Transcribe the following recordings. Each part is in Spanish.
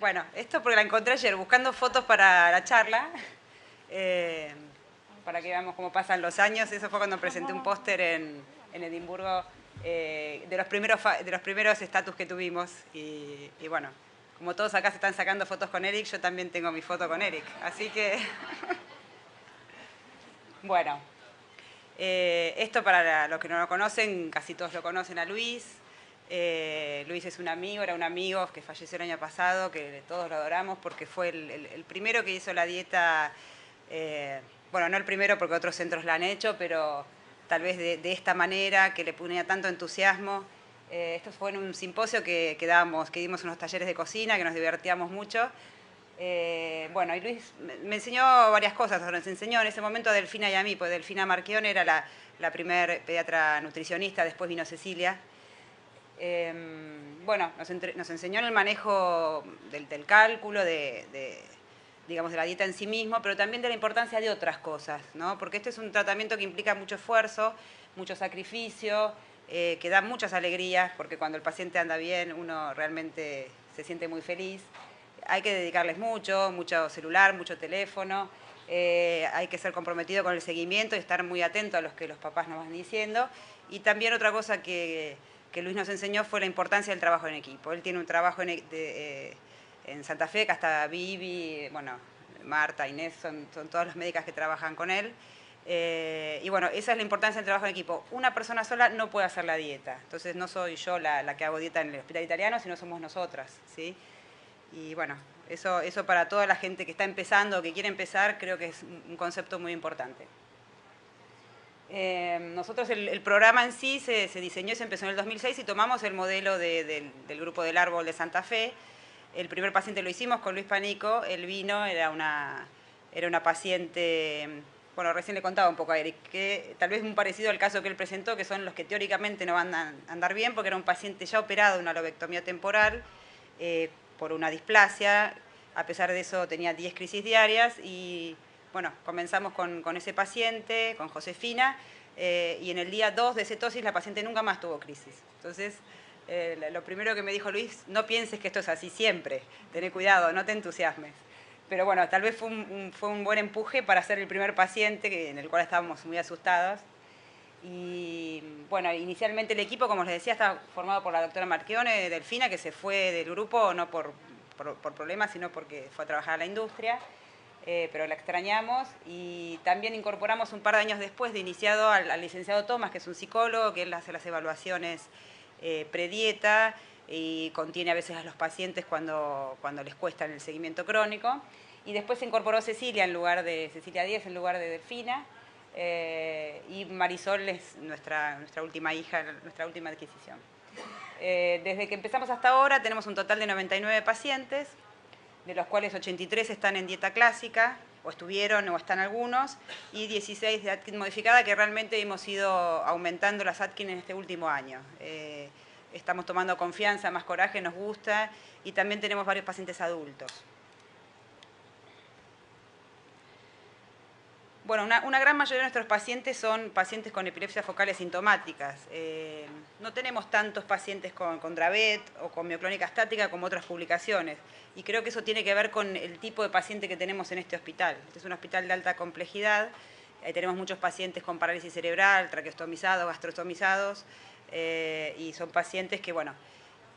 Bueno, esto porque la encontré ayer buscando fotos para la charla, eh, para que veamos cómo pasan los años. Eso fue cuando presenté un póster en Edimburgo de los primeros estatus que tuvimos. Y bueno, como todos acá se están sacando fotos con Eric, yo también tengo mi foto con Eric. Así que, bueno, esto para los que no lo conocen, casi todos lo conocen a Luis. Luis es un amigo, era un amigo que falleció el año pasado, que todos lo adoramos porque fue el primero que hizo la dieta, bueno, no el primero porque otros centros la han hecho, pero tal vez de esta manera, que le ponía tanto entusiasmo. Esto fue en un simposio que dimos unos talleres de cocina, que nos divertíamos mucho. Bueno, y Luis me enseñó varias cosas, nos enseñó en ese momento a Delfina y a mí, pues Delfina Marchione era la primer pediatra nutricionista, después vino Cecilia. Bueno, nos enseñó en el manejo del cálculo, digamos, de la dieta en sí mismo, pero también de la importancia de otras cosas, ¿no? Porque este es un tratamiento que implica mucho esfuerzo, mucho sacrificio, que da muchas alegrías, porque cuando el paciente anda bien uno realmente se siente muy feliz. Hay que dedicarles mucho celular, mucho teléfono, hay que ser comprometido con el seguimiento y estar muy atento a los que los papás nos van diciendo. Y también otra cosa que Luis nos enseñó fue la importancia del trabajo en equipo. Él tiene un trabajo en Santa Fe, que hasta Vivi, bueno, Marta, Inés, son todas las médicas que trabajan con él. Y bueno, esa es la importancia del trabajo en equipo. Una persona sola no puede hacer la dieta. Entonces no soy yo la que hago dieta en el hospital italiano, sino somos nosotras, ¿sí? Y bueno, eso para toda la gente que está empezando o que quiere empezar, creo que es un concepto muy importante. Nosotros el programa en sí se diseñó y se empezó en el 2006 y tomamos el modelo del Grupo del Árbol de Santa Fe. El primer paciente lo hicimos con Luis Panico, él vino, era una paciente, bueno, recién le contaba un poco a Eric, que tal vez muy parecido al caso que él presentó, que son los que teóricamente no van a andar bien, porque era un paciente ya operado de una lobectomía temporal, por una displasia. A pesar de eso tenía 10 crisis diarias y bueno, comenzamos con ese paciente, con Josefina, y en el día 2 de cetosis la paciente nunca más tuvo crisis. Entonces, lo primero que me dijo Luis, no pienses que esto es así siempre, tené cuidado, no te entusiasmes. Pero bueno, tal vez fue un buen empuje para ser el primer paciente en el cual estábamos muy asustados. Y bueno, inicialmente el equipo, como les decía, estaba formado por la doctora Marchione, Delfina, que se fue del grupo no por problemas, sino porque fue a trabajar a la industria, pero la extrañamos. Y también incorporamos un par de años después de iniciado al licenciado Tomás, que es un psicólogo, que él hace las evaluaciones predieta y contiene a veces a los pacientes cuando les cuesta en el seguimiento crónico. Y después se incorporó Cecilia Díez en lugar de Delfina. Y Marisol es nuestra última hija, nuestra última adquisición. Desde que empezamos hasta ahora tenemos un total de 99 pacientes, de los cuales 83 están en dieta clásica, o estuvieron o están algunos, y 16 de Atkins modificada, que realmente hemos ido aumentando las Atkins en este último año. Estamos tomando confianza, más coraje, nos gusta, y también tenemos varios pacientes adultos. Bueno, una gran mayoría de nuestros pacientes son pacientes con epilepsias focales sintomáticas. No tenemos tantos pacientes con Dravet o con mioclónica estática como otras publicaciones. Y creo que eso tiene que ver con el tipo de paciente que tenemos en este hospital. Este es un hospital de alta complejidad. Tenemos muchos pacientes con parálisis cerebral, traqueostomizados, gastrostomizados. Y son pacientes que, bueno,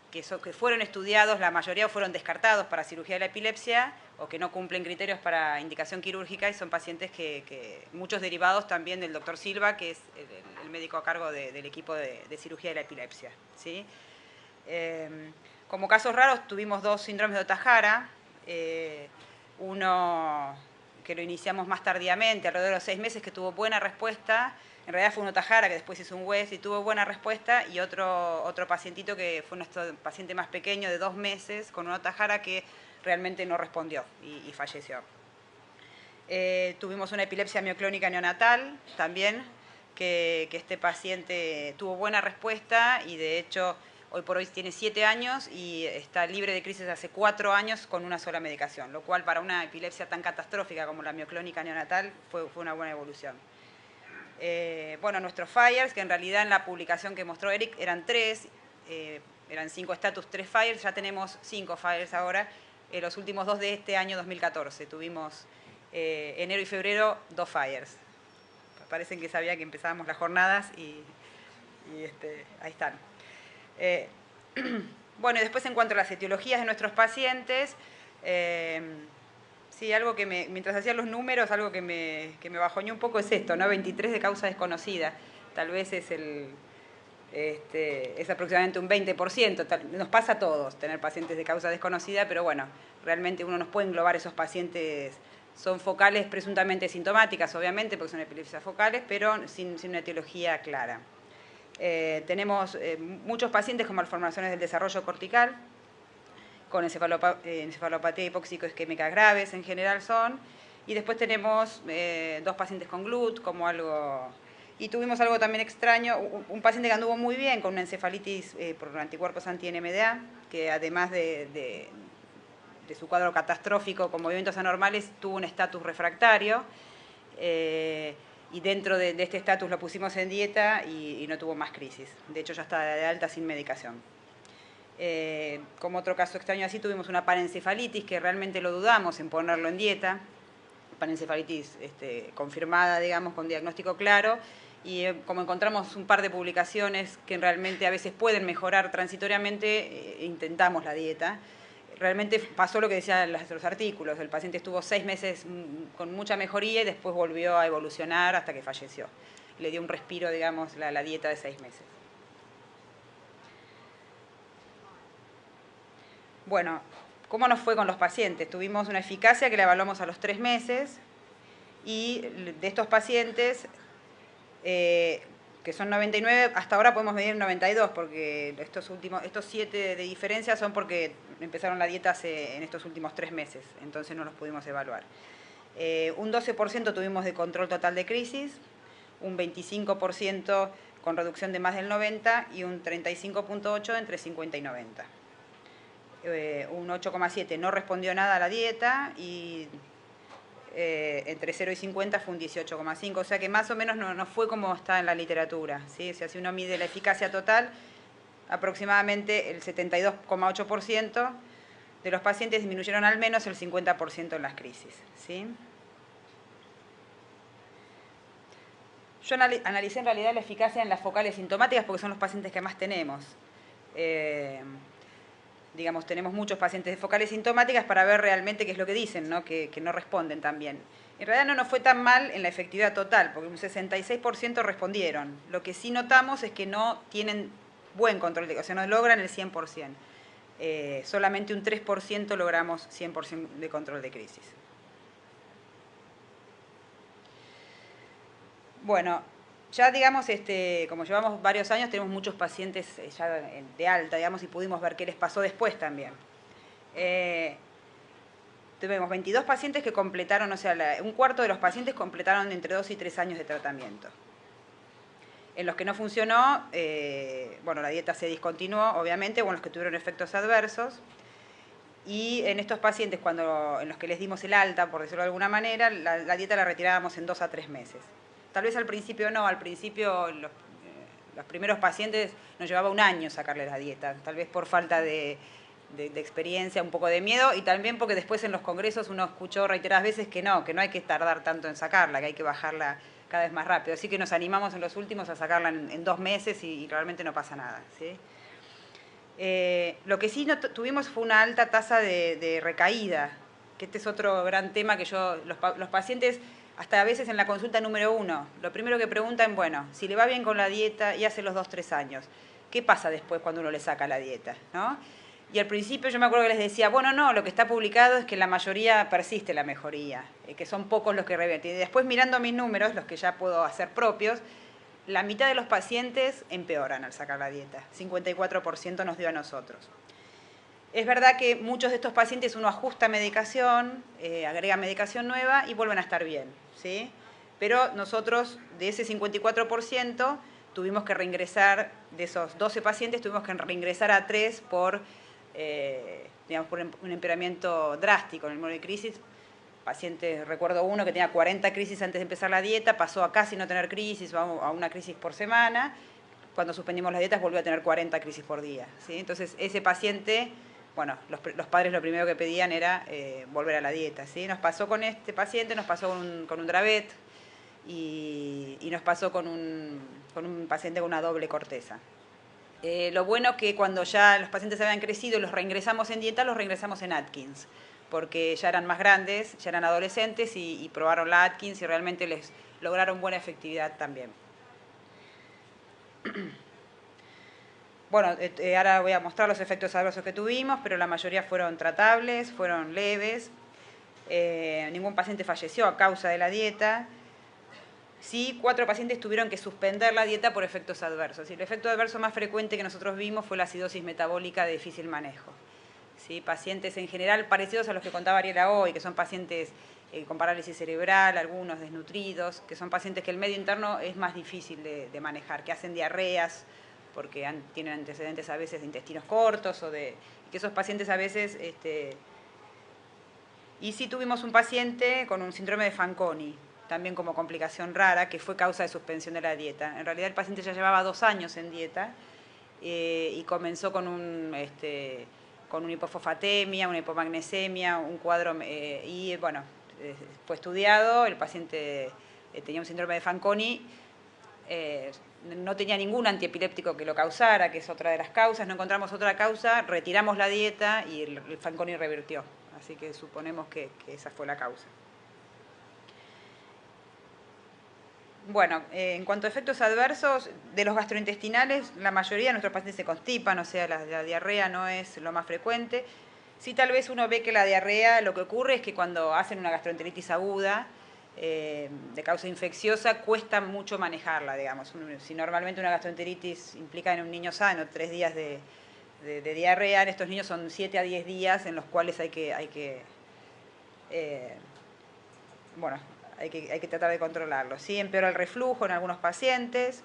que fueron estudiados, la mayoría fueron descartados para cirugía de la epilepsia o que no cumplen criterios para indicación quirúrgica, y son pacientes muchos derivados también del doctor Silva, que es el médico a cargo del equipo de cirugía de la epilepsia, ¿sí? Como casos raros tuvimos 2 síndromes de Ohtahara, uno que lo iniciamos más tardíamente, alrededor de los 6 meses, que tuvo buena respuesta. En realidad fue un Ohtahara que después hizo un West y tuvo buena respuesta, y otro pacientito que fue nuestro paciente más pequeño de 2 meses con un Ohtahara que realmente no respondió y falleció. Tuvimos una epilepsia mioclónica neonatal también, que este paciente tuvo buena respuesta y de hecho hoy por hoy tiene 7 años y está libre de crisis hace 4 años con una sola medicación, lo cual para una epilepsia tan catastrófica como la mioclónica neonatal fue una buena evolución. Bueno, nuestros FIRES, que en realidad en la publicación que mostró Eric eran 3, eran 5 status, 3 FIRES, ya tenemos 5 FIRES ahora, En los últimos 2 de este año 2014 tuvimos enero y febrero 2 fires. Parecen que sabía que empezábamos las jornadas y ahí están. Bueno, y después en cuanto a las etiologías de nuestros pacientes, sí, algo que mientras hacía los números, algo que me bajoñó un poco es esto, ¿no? 23 de causa desconocida. Tal vez es es aproximadamente un 20%. Nos pasa a todos tener pacientes de causa desconocida, pero bueno, realmente uno nos puede englobar esos pacientes. Son focales presuntamente sintomáticas, obviamente, porque son epilepsias focales, pero sin una etiología clara. Tenemos muchos pacientes con malformaciones del desarrollo cortical, con encefalopatía hipóxico-isquémicas graves en general son, y después tenemos 2 pacientes con GLUT como algo. Y tuvimos algo también extraño, un paciente que anduvo muy bien con una encefalitis por anticuerpos anti-NMDA, que además de su cuadro catastrófico con movimientos anormales, tuvo un estatus refractario, y dentro de este estatus lo pusimos en dieta y no tuvo más crisis. De hecho, ya está de alta sin medicación. Como otro caso extraño así, tuvimos una parencefalitis que realmente lo dudamos en ponerlo en dieta, parencefalitis confirmada, digamos, con diagnóstico claro, y como encontramos un par de publicaciones que realmente a veces pueden mejorar transitoriamente, intentamos la dieta. Realmente pasó lo que decían los artículos, el paciente estuvo 6 meses con mucha mejoría y después volvió a evolucionar hasta que falleció. Le dio un respiro, digamos, la dieta de 6 meses. Bueno, ¿cómo nos fue con los pacientes? Tuvimos una eficacia que la evaluamos a los 3 meses y de estos pacientes, que son 99, hasta ahora podemos medir 92 porque estos 7 de diferencia son porque empezaron la dieta en estos últimos 3 meses, entonces no los pudimos evaluar. Un 12% tuvimos de control total de crisis, un 25% con reducción de más del 90 y un 35.8 entre 50 y 90. Un 8,7 no respondió nada a la dieta y entre 0 y 50 fue un 18,5, o sea que más o menos no fue como está en la literatura, ¿sí? O sea, si uno mide la eficacia total, aproximadamente el 72,8% de los pacientes disminuyeron al menos el 50% en las crisis, ¿sí? Yo analicé en realidad la eficacia en las focales sintomáticas porque son los pacientes que más tenemos. Digamos, tenemos muchos pacientes de focales sintomáticas para ver realmente qué es lo que dicen, ¿no? Que no responden tan bien. En realidad no nos fue tan mal en la efectividad total, porque un 66% respondieron. Lo que sí notamos es que no tienen buen control de, o sea, no logran el 100%. Solamente un 3% logramos 100% de control de crisis. Bueno, ya digamos, como llevamos varios años, tenemos muchos pacientes ya de alta, digamos, y pudimos ver qué les pasó después también. Tuvimos 22 pacientes que completaron, o sea, un cuarto de los pacientes completaron entre 2 y 3 años de tratamiento. En los que no funcionó, bueno, la dieta se discontinuó, obviamente, o en los que tuvieron efectos adversos. Y en estos pacientes, en los que les dimos el alta, por decirlo de alguna manera, la dieta la retirábamos en 2 a 3 meses. Tal vez al principio no, al principio los primeros pacientes nos llevaba un año sacarles la dieta, tal vez por falta de experiencia, un poco de miedo, y también porque después en los congresos uno escuchó reiteradas veces que no hay que tardar tanto en sacarla, que hay que bajarla cada vez más rápido. Así que nos animamos en los últimos a sacarla en 2 meses y realmente no pasa nada, ¿sí? Lo que sí tuvimos fue una alta tasa de recaída, que este es otro gran tema que los pacientes, hasta a veces en la consulta número 1, lo primero que preguntan, bueno, si le va bien con la dieta y hace los 2-3 años, ¿qué pasa después cuando uno le saca la dieta, ¿no? Y al principio yo me acuerdo que les decía, bueno, no, lo que está publicado es que la mayoría persiste la mejoría, que son pocos los que revierten. Y después mirando mis números, los que ya puedo hacer propios, la mitad de los pacientes empeoran al sacar la dieta, 54% nos dio a nosotros. Es verdad que muchos de estos pacientes uno ajusta medicación, agrega medicación nueva y vuelven a estar bien, ¿sí? Pero nosotros, de ese 54%, tuvimos que reingresar, de esos 12 pacientes, tuvimos que reingresar a 3 por un empeoramiento drástico en el modo de crisis. Paciente, recuerdo uno que tenía 40 crisis antes de empezar la dieta, pasó a casi no tener crisis, o a una crisis por semana. Cuando suspendimos las dietas volvió a tener 40 crisis por día, ¿sí? Entonces ese paciente bueno, los padres lo primero que pedían era volver a la dieta, ¿sí? Nos pasó con este paciente, nos pasó con un Dravet y nos pasó con un paciente con una doble corteza. Lo bueno que cuando ya los pacientes habían crecido y los reingresamos en dieta, los reingresamos en Atkins, porque ya eran más grandes, ya eran adolescentes y probaron la Atkins y realmente les lograron buena efectividad también. Bueno, ahora voy a mostrar los efectos adversos que tuvimos, pero la mayoría fueron tratables, fueron leves. Ningún paciente falleció a causa de la dieta. Sí, 4 pacientes tuvieron que suspender la dieta por efectos adversos. Y el efecto adverso más frecuente que nosotros vimos fue la acidosis metabólica de difícil manejo. ¿Sí? Pacientes en general parecidos a los que contaba Ariela hoy, que son pacientes con parálisis cerebral, algunos desnutridos, que son pacientes que el medio interno es más difícil de manejar, que hacen diarreas, porque tienen antecedentes a veces de intestinos cortos, que esos pacientes a veces... Y sí tuvimos un paciente con un síndrome de Fanconi, también como complicación rara, que fue causa de suspensión de la dieta. En realidad el paciente ya llevaba 2 años en dieta y comenzó con una hipofosfatemia, una hipomagnesemia, un cuadro, y bueno, fue estudiado, el paciente tenía un síndrome de Fanconi, no tenía ningún antiepiléptico que lo causara, que es otra de las causas, no encontramos otra causa, retiramos la dieta y el Fanconi revirtió, así que suponemos que esa fue la causa. Bueno, en cuanto a efectos adversos, de los gastrointestinales, la mayoría de nuestros pacientes se constipan, o sea, la diarrea no es lo más frecuente. Sí, tal vez uno ve que la diarrea, lo que ocurre es que cuando hacen una gastroenteritis aguda, de causa infecciosa, cuesta mucho manejarla, digamos. Si normalmente una gastroenteritis implica en un niño sano 3 días de diarrea, en estos niños son 7 a 10 días en los cuales hay que tratar de controlarlo. ¿Sí? Empeora el reflujo en algunos pacientes.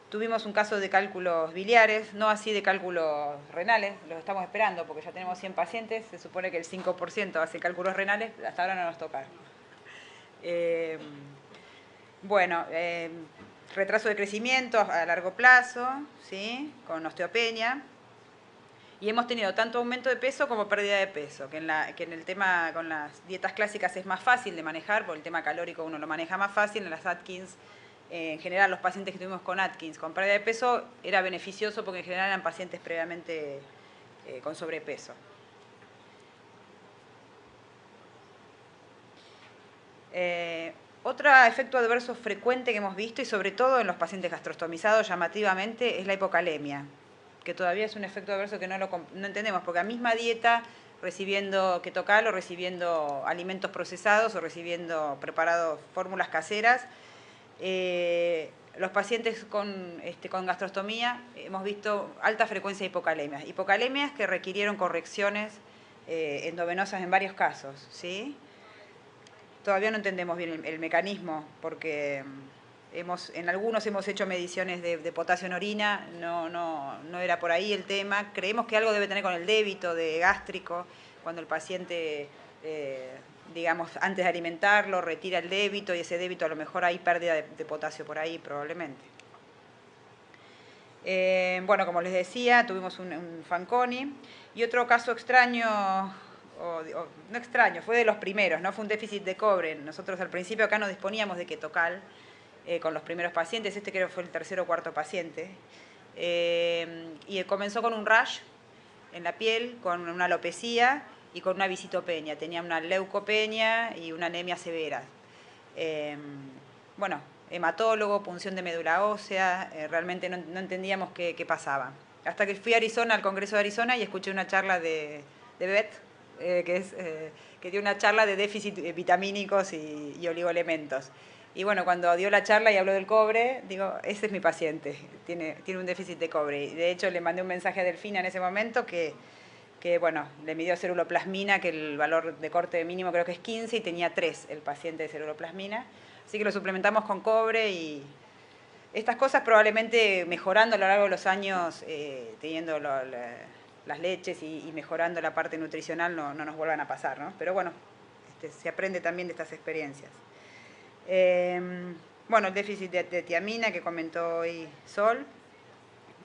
Tuvimos un caso de cálculos biliares, no así de cálculos renales, los estamos esperando porque ya tenemos 100 pacientes, se supone que el 5% hace cálculos renales, hasta ahora no nos toca. Retraso de crecimiento a largo plazo, ¿sí? Con osteopenia. Y hemos tenido tanto aumento de peso como pérdida de peso, que en el tema con las dietas clásicas es más fácil de manejar, porque el tema calórico uno lo maneja más fácil, en las Atkins, en general los pacientes que tuvimos con Atkins con pérdida de peso era beneficioso porque en general eran pacientes previamente con sobrepeso. Otro efecto adverso frecuente que hemos visto, y sobre todo en los pacientes gastrostomizados llamativamente, es la hipocalemia, que todavía es un efecto adverso que no entendemos, porque a misma dieta, recibiendo ketocal o recibiendo alimentos procesados o recibiendo preparados, fórmulas caseras, los pacientes con gastrostomía hemos visto alta frecuencia de hipocalemias. Hipocalemias que requirieron correcciones endovenosas en varios casos, ¿sí? Todavía no entendemos bien el mecanismo, porque en algunos hemos hecho mediciones de potasio en orina, no era por ahí el tema. Creemos que algo debe tener con el débito de gástrico, cuando el paciente, digamos, antes de alimentarlo, retira el débito y ese débito a lo mejor hay pérdida de potasio por ahí probablemente. Bueno, como les decía, tuvimos un Fanconi y otro caso extraño, no extraño, fue de los primeros, ¿no? Fue un déficit de cobre. Nosotros al principio acá no disponíamos de ketocal con los primeros pacientes, creo que fue el 3.º o 4.º paciente. Y comenzó con un rash en la piel, con una alopecia y con una visitopenia. Tenía una leucopenia y una anemia severa. Bueno, hematólogo, punción de médula ósea, realmente no entendíamos qué pasaba. Hasta que fui a Arizona, al Congreso de Arizona, y escuché una charla de Beth, que dio una charla de déficit vitamínicos y oligoelementos. Y bueno, cuando dio la charla y habló del cobre, digo, ese es mi paciente, tiene un déficit de cobre. Y de hecho le mandé un mensaje a Delfina en ese momento que bueno, le midió ceruloplasmina, que el valor de corte mínimo creo que es 15 y tenía 3 el paciente de ceruloplasmina. Así que lo suplementamos con cobre y estas cosas probablemente mejorando a lo largo de los años, teniendo las leches y mejorando la parte nutricional no nos vuelvan a pasar, ¿no? Pero bueno, se aprende también de estas experiencias. Bueno, el déficit de tiamina que comentó hoy Sol,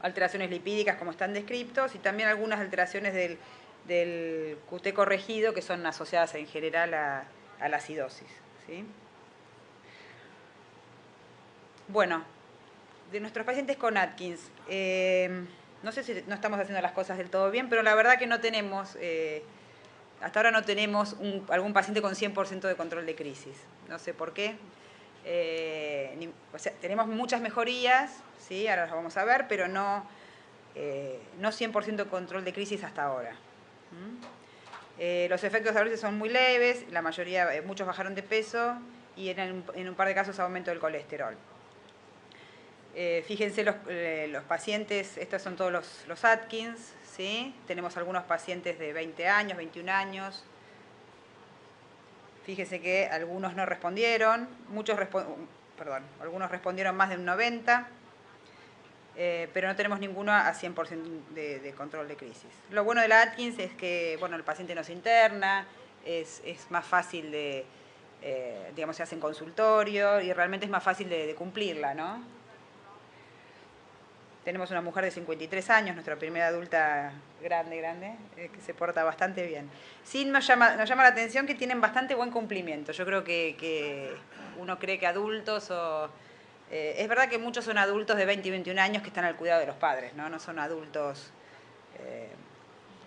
alteraciones lipídicas como están descritos y también algunas alteraciones del QT corregido, que son asociadas en general a la acidosis, ¿sí? Bueno, de nuestros pacientes con Atkins, no sé si no estamos haciendo las cosas del todo bien, pero la verdad que no tenemos, hasta ahora no tenemos algún paciente con 100% de control de crisis. No sé por qué. O sea, tenemos muchas mejorías, ¿sí? Ahora las vamos a ver, pero no 100% de control de crisis hasta ahora. Los efectos adversos son muy leves, la mayoría, muchos bajaron de peso y en un par de casos aumento del colesterol. Fíjense los pacientes, estos son todos los Atkins, ¿sí? Tenemos algunos pacientes de 20 años, 21 años. Fíjense que algunos no respondieron, algunos respondieron más de un 90%, pero no tenemos ninguno a 100% de control de crisis. Lo bueno de la Atkins es que, bueno, el paciente no se interna, es más fácil digamos, se hace en consultorio y realmente es más fácil de cumplirla, ¿no? Tenemos una mujer de 53 años, nuestra primera adulta grande, que se porta bastante bien. Sí nos llama la atención que tienen bastante buen cumplimiento. Yo creo que uno cree que adultos es verdad que muchos son adultos de 20 y 21 años que están al cuidado de los padres, ¿no? No son adultos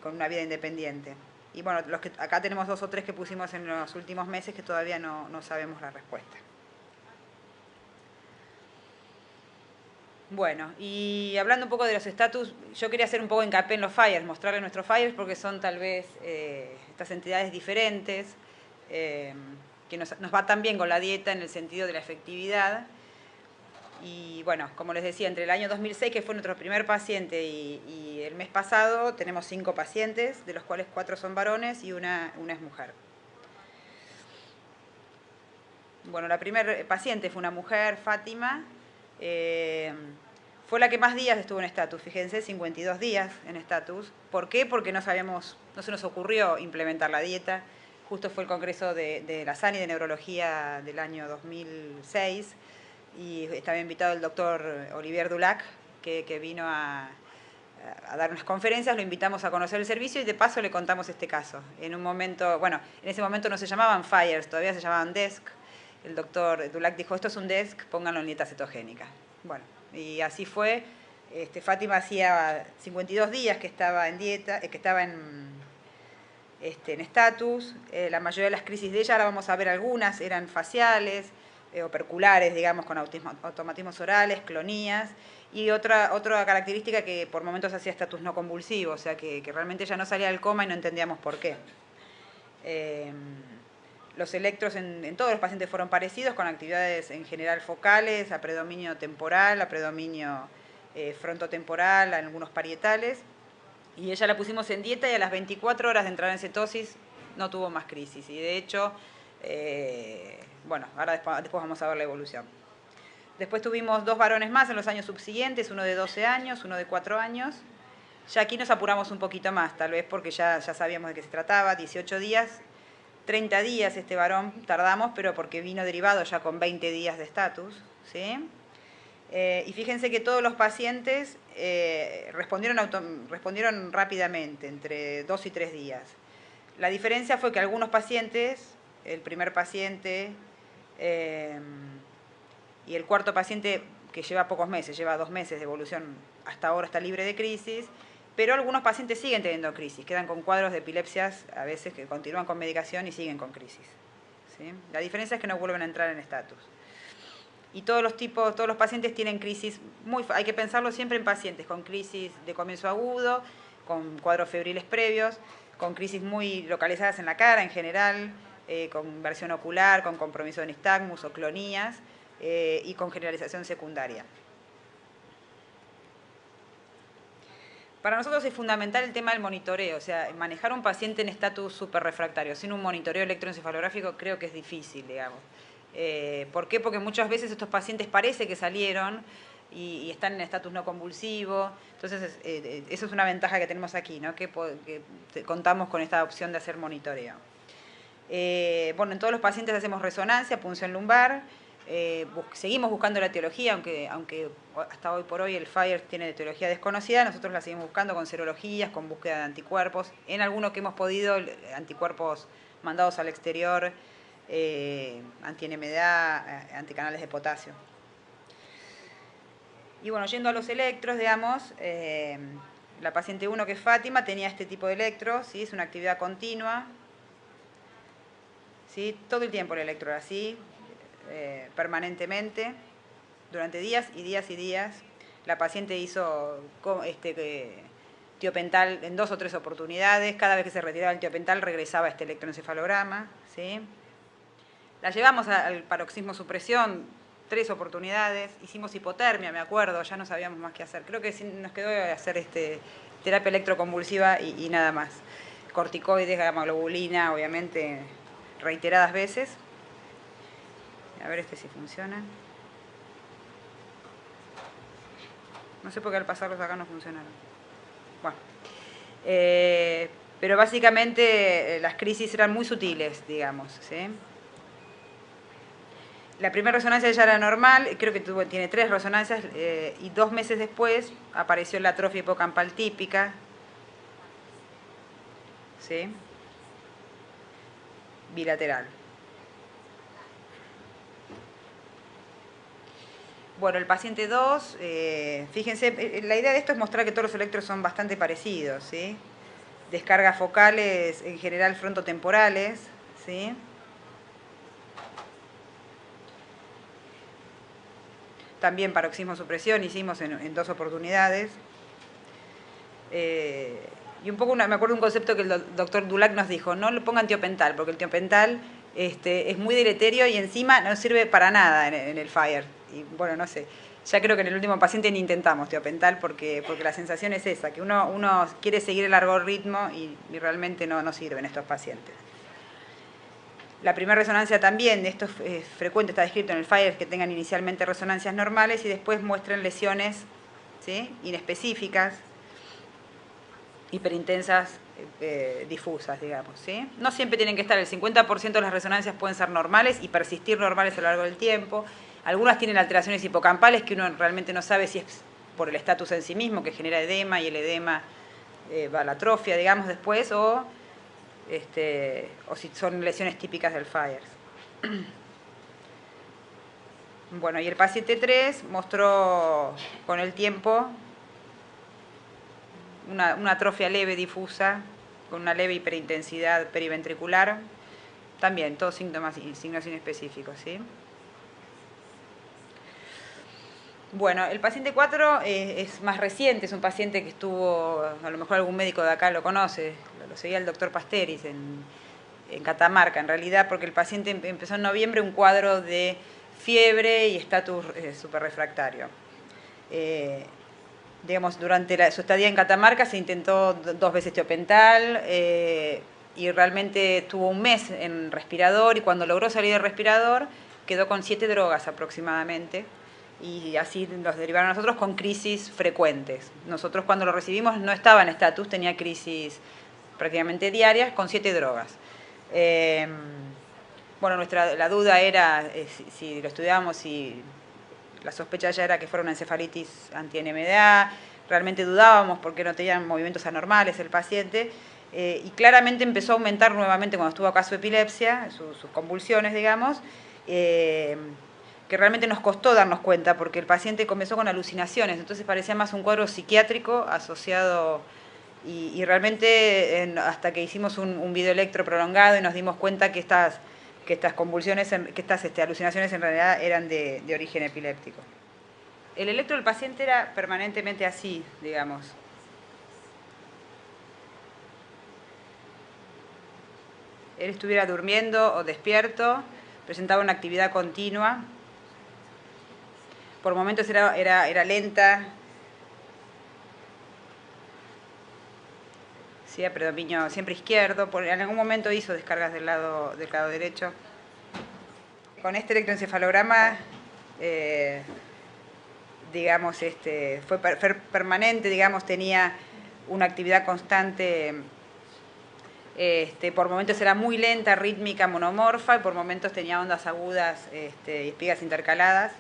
con una vida independiente. Y bueno, acá tenemos 2 o 3 que pusimos en los últimos meses que todavía no sabemos la respuesta. Bueno, y hablando un poco de los estatus, yo quería hacer un poco hincapié en los FIRES, mostrarles nuestros FIRES porque son tal vez estas entidades diferentes, que nos va tan bien con la dieta en el sentido de la efectividad. Y bueno, como les decía, entre el año 2006, que fue nuestro primer paciente, y el mes pasado, tenemos 5 pacientes, de los cuales 4 son varones y una es mujer. Bueno, la primera paciente fue una mujer, Fátima. Fue la que más días estuvo en estatus, fíjense, 52 días en estatus. ¿Por qué? Porque no se nos ocurrió implementar la dieta. Justo fue el congreso de la SANI de neurología del año 2006 y estaba invitado el doctor Olivier Dulac, que vino a dar unas conferencias, lo invitamos a conocer el servicio y de paso le contamos este caso. En un momento, bueno, en ese momento no se llamaban FIRES, todavía se llamaban DESC. El doctor Dulac dijo, esto es un DESC, pónganlo en dieta cetogénica. Bueno, y así fue. Fátima hacía 52 días que estaba en dieta, que estaba en estatus. La mayoría de las crisis de ella, ahora vamos a ver algunas, eran faciales, operculares, digamos, con automatismos orales, clonías. Y otra característica que por momentos hacía estatus no convulsivo, o sea que realmente ella no salía del coma y no entendíamos por qué. Los electros en todos los pacientes fueron parecidos, con actividades en general focales, a predominio temporal, a predominio frontotemporal, a algunos parietales. Y ella la pusimos en dieta y a las 24 horas de entrar en cetosis no tuvo más crisis. Y de hecho, bueno, ahora después vamos a ver la evolución. Después tuvimos 2 varones más en los años subsiguientes, uno de 12 años, uno de 4 años. Ya aquí nos apuramos un poquito más, tal vez porque ya sabíamos de qué se trataba, 18 días. 30 días este varón tardamos, pero porque vino derivado ya con 20 días de estatus, ¿sí? Y fíjense que todos los pacientes respondieron rápidamente, entre 2 y 3 días. La diferencia fue que algunos pacientes, el primer paciente y el cuarto paciente, que lleva pocos meses, lleva 2 meses de evolución, hasta ahora está libre de crisis, pero algunos pacientes siguen teniendo crisis, quedan con cuadros de epilepsias, a veces que continúan con medicación y siguen con crisis, ¿sí? La diferencia es que no vuelven a entrar en estatus. Y todos los pacientes tienen crisis, hay que pensarlo siempre en pacientes con crisis de comienzo agudo, con cuadros febriles previos, con crisis muy localizadas en la cara en general, con inversión ocular, con compromiso de nistagmus o clonías, y con generalización secundaria. Para nosotros es fundamental el tema del monitoreo, o sea, manejar un paciente en estatus superrefractario sin un monitoreo electroencefalográfico creo que es difícil, digamos. ¿Por qué? Porque muchas veces estos pacientes parece que salieron y están en estatus no convulsivo, entonces eso es una ventaja que tenemos aquí, ¿no? que contamos con esta opción de hacer monitoreo. Bueno, en todos los pacientes hacemos resonancia, punción lumbar, seguimos buscando la etiología, aunque hasta hoy por hoy el FIRE tiene etiología desconocida, nosotros la seguimos buscando con serologías, con búsqueda de anticuerpos. En algunos que hemos podido, anticuerpos mandados al exterior, anti-NMDA, anticanales de potasio. Y bueno, yendo a los electros, digamos, la paciente 1, que es Fátima, tenía este tipo de electros, ¿sí? Es una actividad continua, ¿sí? Todo el tiempo el electro era así, permanentemente, durante días y días y días. La paciente hizo tiopental en 2 o 3 oportunidades. Cada vez que se retiraba el tiopental regresaba este electroencefalograma, ¿sí? La llevamos al paroxismo supresión 3 oportunidades. Hicimos hipotermia, me acuerdo, ya no sabíamos más qué hacer. Creo que nos quedó hacer terapia electroconvulsiva y nada más. Corticoides, gamma globulina, obviamente, reiteradas veces. A ver si funciona. No sé por qué al pasarlos acá no funcionaron. Bueno. Pero básicamente las crisis eran muy sutiles, digamos, ¿sí? La primera resonancia ya era normal, creo que tiene 3 resonancias, y 2 meses después apareció la atrofia hipocampal típica, ¿sí? Bilateral. Bueno, el paciente 2, fíjense, la idea de esto es mostrar que todos los electros son bastante parecidos, ¿sí? Descargas focales, en general frontotemporales, ¿sí? También paroxismo supresión hicimos en 2 oportunidades. Y un poco, me acuerdo un concepto que el doctor Dulac nos dijo: no le pongan tiopental, porque el tiopental es muy deleterio y encima no sirve para nada en el FIRE. Y bueno, no sé, ya creo que en el último paciente ni intentamos tiopental porque la sensación es esa, que uno quiere seguir el algoritmo y realmente no sirve en estos pacientes. La primera resonancia también, esto es frecuente, está descrito en el FIRE, que tengan inicialmente resonancias normales y después muestren lesiones, ¿sí? Inespecíficas, hiperintensas, difusas, digamos, ¿sí? No siempre tienen que estar, el 50% de las resonancias pueden ser normales y persistir normales a lo largo del tiempo. Algunas tienen alteraciones hipocampales que uno realmente no sabe si es por el estatus en sí mismo, que genera edema, y el edema va a la atrofia, digamos, después, o si son lesiones típicas del FIRE. Bueno, y el paciente 3 mostró con el tiempo una atrofia leve difusa, con una leve hiperintensidad periventricular, también todos síntomas y signos inespecíficos, ¿sí? Bueno, el paciente 4 es más reciente, es un paciente que estuvo, a lo mejor algún médico de acá lo conoce, lo seguía el doctor Pasteris en Catamarca, en realidad, porque el paciente empezó en noviembre un cuadro de fiebre y estatus superrefractario. Digamos, durante su estadía en Catamarca se intentó 2 veces tiopental y realmente tuvo un mes en respirador, y cuando logró salir del respirador quedó con 7 drogas aproximadamente, y así los derivaron a nosotros con crisis frecuentes. Nosotros cuando lo recibimos no estaba en estatus, tenía crisis prácticamente diarias con 7 drogas. Bueno, la duda era, si lo estudiábamos, y la sospecha ya era que fuera una encefalitis anti-NMDA. Realmente dudábamos porque no tenían movimientos anormales el paciente, y claramente empezó a aumentar nuevamente cuando estuvo acá su epilepsia, sus convulsiones, digamos, que realmente nos costó darnos cuenta porque el paciente comenzó con alucinaciones, entonces parecía más un cuadro psiquiátrico asociado, y realmente hasta que hicimos un videoelectro prolongado y nos dimos cuenta que estas convulsiones, que estas alucinaciones en realidad eran de origen epiléptico. El electro del paciente era permanentemente así, digamos. Él estuviera durmiendo o despierto, presentaba una actividad continua. Por momentos era lenta. Sí, predominio siempre izquierdo. En algún momento hizo descargas del lado derecho. Con este electroencefalograma, digamos, fue permanente, digamos, tenía una actividad constante Por momentos era muy lenta, rítmica, monomorfa, y por momentos tenía ondas agudas y espigas intercaladas.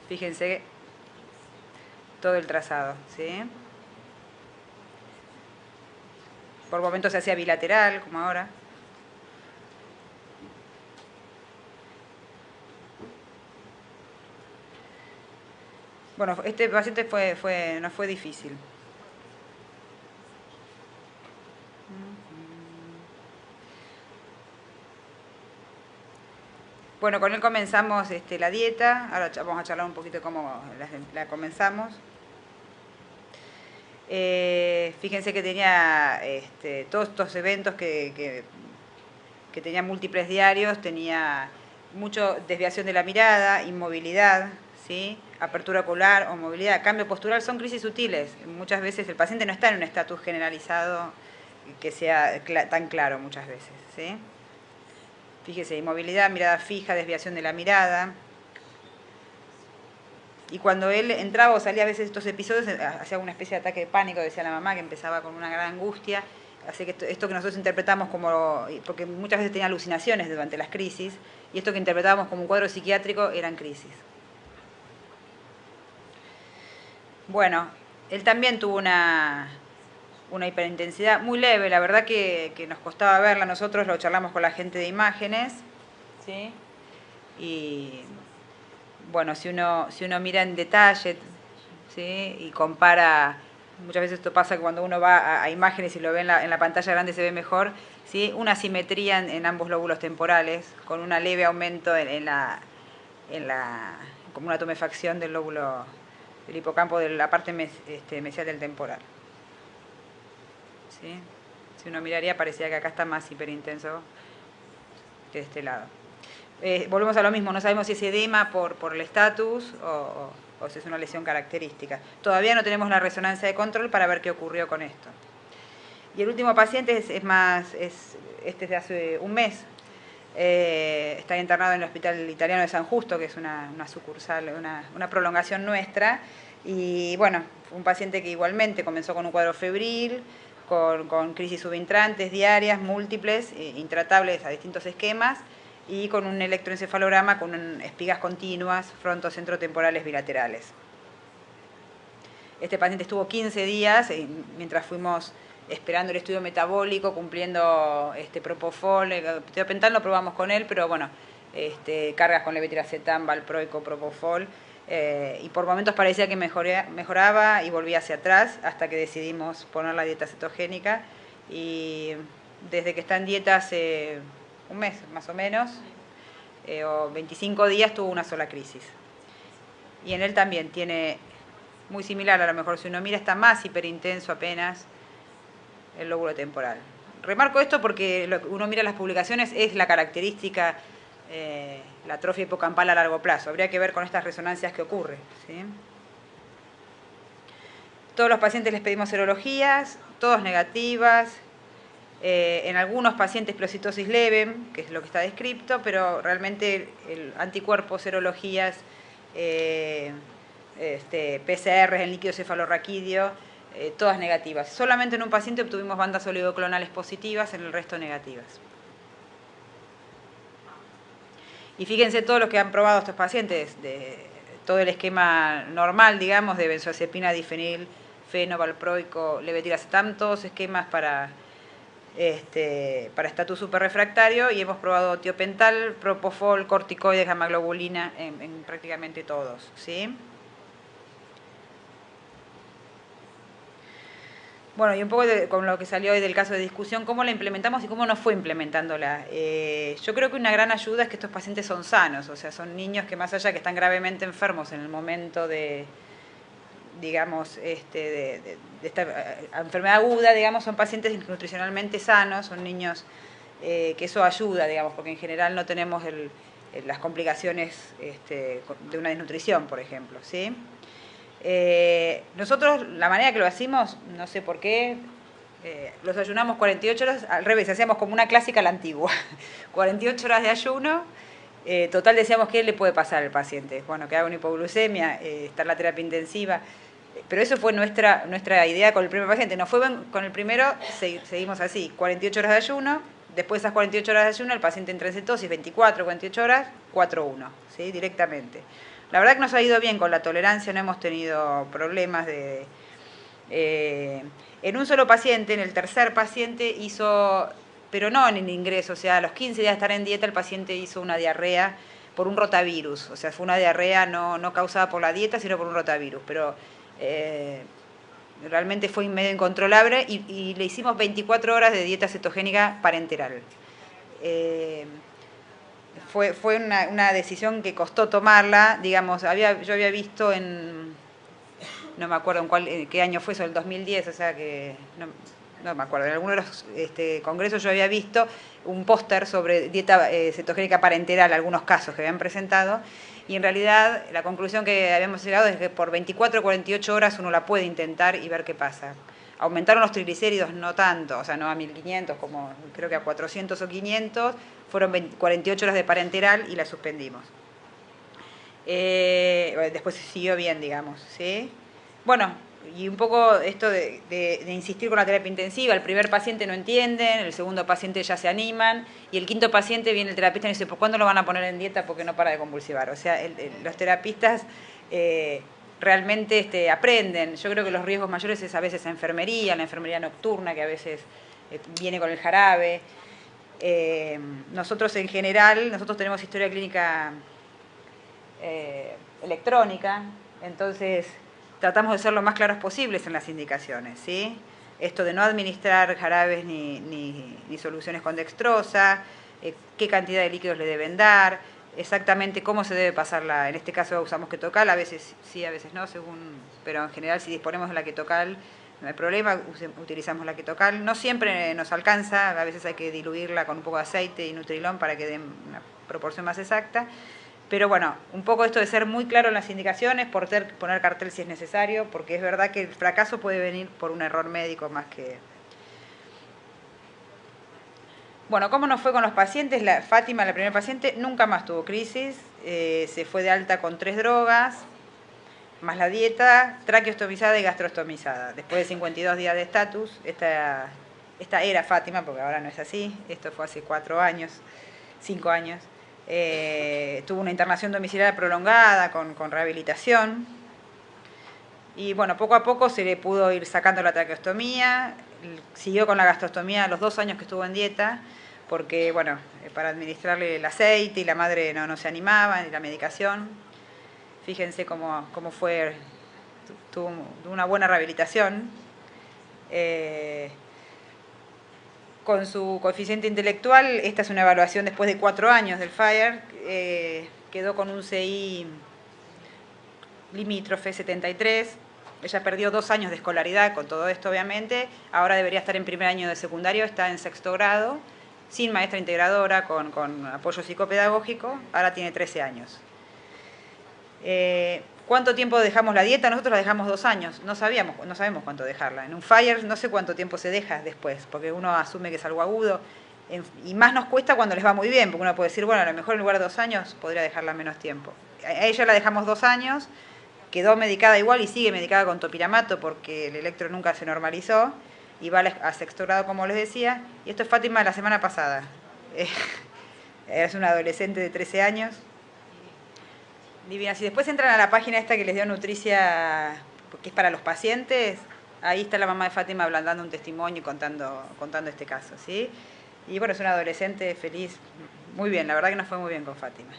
Fíjense todo el trazado, ¿sí? Por momentos se hacía bilateral, como ahora. Bueno, este paciente no fue difícil. Bueno, con él comenzamos la dieta. Ahora vamos a charlar un poquito de cómo la comenzamos. Fíjense que tenía todos estos eventos que tenía múltiples diarios, tenía mucha desviación de la mirada, inmovilidad, ¿sí? Apertura ocular o movilidad, cambio postural, son crisis sutiles. Muchas veces el paciente no está en un estatus generalizado que sea tan claro muchas veces, ¿sí? Fíjese, inmovilidad, mirada fija, desviación de la mirada. Y cuando él entraba o salía a veces estos episodios, hacía una especie de ataque de pánico, decía la mamá, que empezaba con una gran angustia. Así que esto que nosotros interpretamos como, porque muchas veces tenía alucinaciones durante las crisis, y esto que interpretábamos como un cuadro psiquiátrico eran crisis. Bueno, él también tuvo una hiperintensidad muy leve, la verdad que nos costaba verla, nosotros lo charlamos con la gente de imágenes, ¿sí? Y bueno, si uno mira en detalle, ¿sí? Y compara, muchas veces esto pasa que cuando uno va a imágenes y lo ve en la pantalla grande se ve mejor, ¿sí? Una simetría en ambos lóbulos temporales, con un leve aumento como una tumefacción del lóbulo del hipocampo de la parte mesial del temporal. ¿Sí? Si uno miraría, parecía que acá está más hiperintenso que de este lado. Volvemos a lo mismo, no sabemos si es edema por el estatus o si es una lesión característica. Todavía no tenemos la resonancia de control para ver qué ocurrió con esto. Y el último paciente este es de hace un mes. Está internado en el Hospital Italiano de San Justo, que es una sucursal, una prolongación nuestra. Y bueno, un paciente que igualmente comenzó con un cuadro febril, con crisis subintrantes diarias, múltiples, intratables a distintos esquemas, y con un electroencefalograma con espigas continuas frontocentrotemporales bilaterales. Este paciente estuvo 15 días mientras fuimos esperando el estudio metabólico, cumpliendo Propofol, tiopental lo probamos con él, pero bueno, cargas con levetiracetam, valproico, propofol, y por momentos parecía que mejoraba y volvía hacia atrás hasta que decidimos poner la dieta cetogénica, y desde que está en dieta hace un mes más o menos, o 25 días, tuvo una sola crisis. Y en él también tiene, muy similar, a lo mejor si uno mira está más hiperintenso apenas el lóbulo temporal. Remarco esto porque uno mira las publicaciones, es la característica, la atrofia hipocampal a largo plazo. Habría que ver con estas resonancias qué ocurre, ¿sí? Todos los pacientes les pedimos serologías, todas negativas. En algunos pacientes pleocitosis leve, que es lo que está descrito, pero realmente el anticuerpo, serologías, PCR en líquido cefalorraquídeo, todas negativas. Solamente en un paciente obtuvimos bandas oligoclonales positivas, en el resto negativas. Y fíjense todos los que han probado estos pacientes, de todo el esquema normal, digamos, de benzodiazepina, difenil, feno, valproico, levetiracetam, todos esquemas para estatus superrefractario, y hemos probado tiopental, propofol, corticoides, gammaglobulina en prácticamente todos, ¿sí? Bueno, y un poco con lo que salió hoy del caso de discusión, cómo la implementamos y cómo nos fue implementándola. Yo creo que una gran ayuda es que estos pacientes son sanos, o sea, son niños que más allá que están gravemente enfermos en el momento de, digamos, de esta enfermedad aguda, digamos, son pacientes nutricionalmente sanos, son niños que eso ayuda, digamos, porque en general no tenemos las complicaciones de una desnutrición, por ejemplo, ¿sí? Nosotros, la manera que lo hacemos, no sé por qué, los ayunamos 48 horas, al revés, hacíamos como una clásica a la antigua, 48 horas de ayuno. Total, decíamos, ¿qué le puede pasar al paciente? Bueno, que haga una hipoglucemia, estar en la terapia intensiva. Pero eso fue nuestra idea con el primer paciente. Nos fue con el primero, seguimos así, 48 horas de ayuno, después de esas 48 horas de ayuno el paciente entra en cetosis, 24, 48 horas, 4-1, ¿sí? Directamente. La verdad que nos ha ido bien con la tolerancia, no hemos tenido problemas de... en un solo paciente, en el tercer paciente hizo, pero no en el ingreso, o sea, a los 15 días de estar en dieta el paciente hizo una diarrea por un rotavirus, o sea, fue una diarrea no causada por la dieta, sino por un rotavirus, pero realmente fue medio incontrolable y le hicimos 24 horas de dieta cetogénica parenteral. Fue una decisión que costó tomarla, digamos, yo había visto no me acuerdo en qué año fue eso, el 2010, o sea que no me acuerdo, en alguno de los congresos yo había visto un póster sobre dieta cetogénica parenteral, algunos casos que habían presentado, y en realidad la conclusión que habíamos llegado es que por 24 o 48 horas uno la puede intentar y ver qué pasa. Aumentaron los triglicéridos, no tanto, o sea, no a 1500, como creo que a 400 o 500, fueron 48 horas de parenteral y la suspendimos. Después siguió bien, digamos, ¿sí? Bueno, y un poco esto de insistir con la terapia intensiva, el primer paciente no entienden, el segundo paciente ya se animan, y el quinto paciente viene el terapista y dice, ¿por cuándo lo van a poner en dieta? Porque no para de convulsivar. O sea, los terapistas realmente aprenden. Yo creo que los riesgos mayores es a veces la enfermería nocturna, que a veces viene con el jarabe. Nosotros en general, nosotros tenemos historia clínica electrónica, entonces tratamos de ser lo más claros posibles en las indicaciones, ¿sí? Esto de no administrar jarabes ni soluciones con dextrosa, qué cantidad de líquidos le deben dar, exactamente cómo se debe pasarla. En este caso usamos ketocal, a veces sí, a veces no, pero en general si disponemos de la ketocal no hay problema, utilizamos la ketocal. No siempre nos alcanza, a veces hay que diluirla con un poco de aceite y Nutrilón para que den una proporción más exacta. Pero bueno, un poco esto de ser muy claro en las indicaciones, poner cartel si es necesario, porque es verdad que el fracaso puede venir por un error médico más que... Bueno, ¿cómo nos fue con los pacientes? Fátima, la primera paciente, nunca más tuvo crisis, se fue de alta con 3 drogas, más la dieta, traqueostomizada y gastrostomizada. Después de 52 días de estatus, esta era Fátima, porque ahora no es así, esto fue hace 4 años, 5 años. Tuvo una internación domiciliaria prolongada con rehabilitación y bueno, poco a poco se le pudo ir sacando la traqueostomía, siguió con la gastrostomía los 2 años que estuvo en dieta, porque bueno, para administrarle el aceite y la madre no se animaba, ni la medicación. Fíjense cómo fue, tuvo una buena rehabilitación. Con su coeficiente intelectual, esta es una evaluación después de 4 años del FIRE, quedó con un CI limítrofe 73, ella perdió 2 años de escolaridad con todo esto obviamente, ahora debería estar en primer año de secundario, está en 6º grado, sin maestra integradora, con apoyo psicopedagógico, ahora tiene 13 años. ¿Cuánto tiempo dejamos la dieta? Nosotros la dejamos 2 años, no sabemos cuánto dejarla. En un FIRE no sé cuánto tiempo se deja después, porque uno asume que es algo agudo, y más nos cuesta cuando les va muy bien, porque uno puede decir, bueno, a lo mejor en lugar de 2 años podría dejarla menos tiempo. A ella la dejamos 2 años, quedó medicada igual y sigue medicada con topiramato porque el electro nunca se normalizó, y va a 6º grado como les decía, y esto es Fátima la semana pasada. Es una adolescente de 13 años. Divina. Si después entran a la página esta que les dio Nutricia, que es para los pacientes, ahí está la mamá de Fátima dando un testimonio y contando este caso, ¿sí? Y bueno, es una adolescente feliz, muy bien, la verdad que nos fue muy bien con Fátima.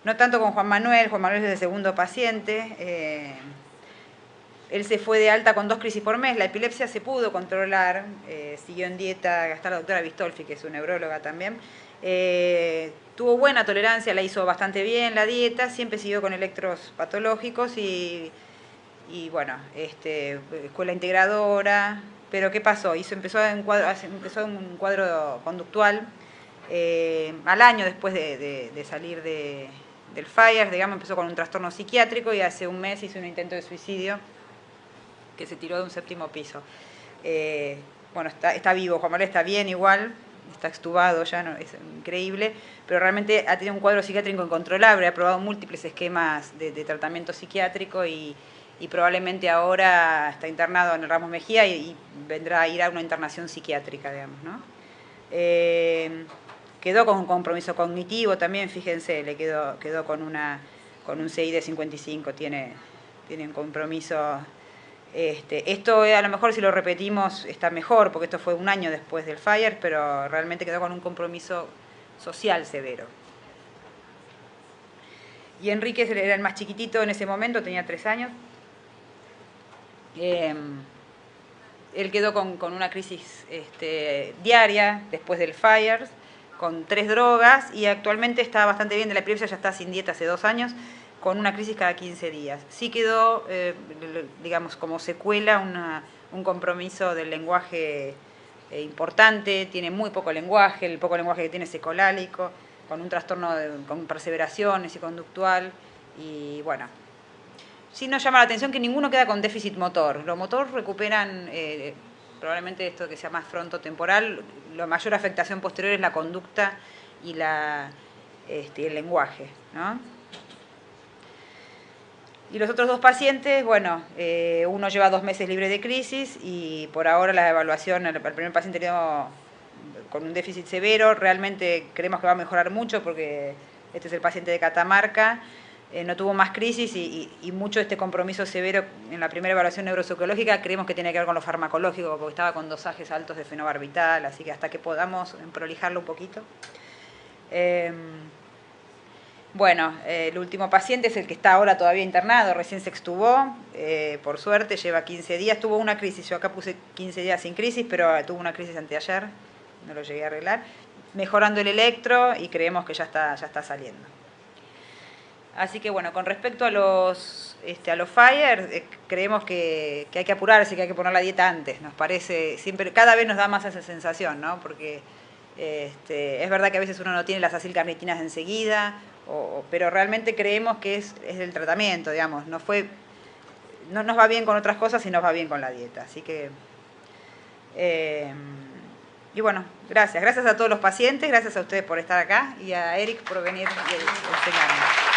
No tanto con Juan Manuel es el segundo paciente, él se fue de alta con 2 crisis por mes, la epilepsia se pudo controlar, siguió en dieta, está la doctora Bistolfi, que es una neuróloga también, tuvo buena tolerancia, la hizo bastante bien la dieta, siempre siguió con electros patológicos y bueno, escuela integradora, pero ¿qué pasó? Empezó un cuadro conductual al año después de salir del FIRE, digamos, empezó con un trastorno psiquiátrico y hace un mes hizo un intento de suicidio que se tiró de un 7º piso. Bueno, está vivo, Juan Manuel está bien igual, está extubado ya, no, es increíble, pero realmente ha tenido un cuadro psiquiátrico incontrolable, ha probado múltiples esquemas de tratamiento psiquiátrico y y probablemente ahora está internado en el Ramos Mejía y vendrá a ir a una internación psiquiátrica, digamos, ¿no? Quedó con un compromiso cognitivo también, fíjense, quedó con un CI de 55, tiene un compromiso. Esto a lo mejor si lo repetimos está mejor, porque esto fue un año después del FIRE, pero realmente quedó con un compromiso social severo. Y Enríquez era el más chiquitito en ese momento, tenía 3 años. Él quedó con una crisis diaria después del FIRE, con 3 drogas, y actualmente está bastante bien de la epilepsia, ya está sin dieta hace 2 años, con una crisis cada 15 días. Sí quedó, digamos, como secuela un compromiso del lenguaje importante, tiene muy poco lenguaje, el poco lenguaje que tiene es ecolálico, con un trastorno con perseveraciones y conductual, y bueno. Sí nos llama la atención que ninguno queda con déficit motor. Los motor recuperan probablemente esto que se llama frontotemporal, la mayor afectación posterior es la conducta y el lenguaje, ¿no? Y los otros 2 pacientes, bueno, uno lleva 2 meses libre de crisis y por ahora la evaluación, el primer paciente quedó con un déficit severo, realmente creemos que va a mejorar mucho porque este es el paciente de Catamarca, no tuvo más crisis y mucho de este compromiso severo en la primera evaluación neuropsicológica creemos que tiene que ver con lo farmacológico porque estaba con dosajes altos de fenobarbital, así que hasta que podamos prolijarlo un poquito. Bueno, el último paciente es el que está ahora todavía internado, recién se extubó, por suerte lleva 15 días, tuvo una crisis, yo acá puse 15 días sin crisis, pero tuvo una crisis anteayer, no lo llegué a arreglar, mejorando el electro y creemos que ya está saliendo. Así que bueno, con respecto a los FIRE, creemos que hay que apurarse, que hay que poner la dieta antes, nos parece, siempre, cada vez nos da más esa sensación, ¿no? Porque es verdad que a veces uno no tiene las acilcarnitinas enseguida, pero realmente creemos que es el tratamiento, digamos, no nos va bien con otras cosas y nos va bien con la dieta, así que... y bueno, gracias a todos los pacientes, gracias a ustedes por estar acá y a Eric por venir y enseñarnos.